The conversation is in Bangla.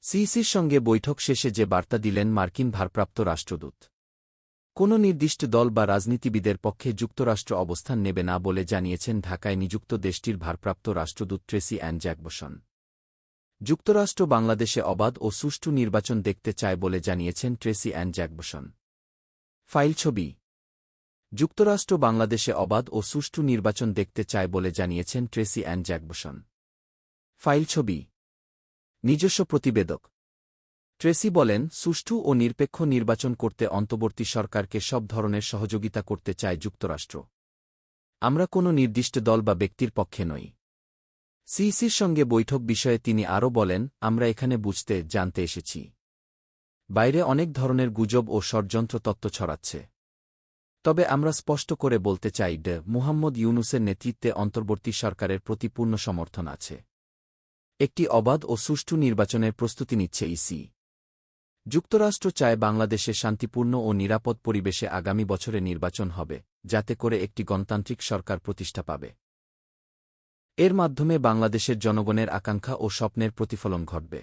সিইসির সঙ্গে বৈঠক শেষে যে বার্তা দিলেন মার্কিন ভারপ্রাপ্ত রাষ্ট্রদূত। কোনো নির্দিষ্ট দল বা রাজনীতিবিদের পক্ষে যুক্তরাষ্ট্র অবস্থান নেবে না বলে জানিয়েছেন ঢাকায় নিযুক্ত দেশটির ভারপ্রাপ্ত রাষ্ট্রদূত ট্রেসি অ্যান জ্যাকবসন। যুক্তরাষ্ট্র বাংলাদেশে অবাধ ও সুষ্ঠু নির্বাচন দেখতে চায় বলে জানিয়েছেন ট্রেসি অ্যান জ্যাকবসন। ফাইল ছবি। যুক্তরাষ্ট্র বাংলাদেশে অবাধ ও সুষ্ঠু নির্বাচন দেখতে চায় বলে জানিয়েছেন ট্রেসি অ্যান জ্যাকবসন। ফাইল ছবি। নিজস্ব প্রতিবেদক। ট্রেসি বলেন, সুষ্ঠু ও নিরপেক্ষ নির্বাচন করতে অন্তর্বর্তী সরকারকে সব ধরনের সহযোগিতা করতে চায় যুক্তরাষ্ট্র। আমরা কোনো নির্দিষ্ট দল বা ব্যক্তির পক্ষে নই। সিইসির সঙ্গে বৈঠক বিষয়ে তিনি আরও বলেন, আমরা এখানে বুঝতে জানতে এসেছি। বাইরে অনেক ধরনের গুজব ও ষড়যন্ত্র তত্ত্ব ছড়াচ্ছে। তবে আমরা স্পষ্ট করে বলতে চাই মুহাম্মদ ইউনূসের নেতৃত্বে অন্তর্বর্তী সরকারের প্রতি পূর্ণ সমর্থন আছে। একটি অবাধ ও সুষ্ঠু নির্বাচনের প্রস্তুতি নিচ্ছে ইসি। যুক্তরাষ্ট্র চায় বাংলাদেশে শান্তিপূর্ণ ও নিরাপদ পরিবেশে আগামী বছরে নির্বাচন হবে, যাতে করে একটি গণতান্ত্রিক সরকার প্রতিষ্ঠা পাবে। এর মাধ্যমে বাংলাদেশের জনগণের আকাঙ্ক্ষা ও স্বপ্নের প্রতিফলন ঘটবে।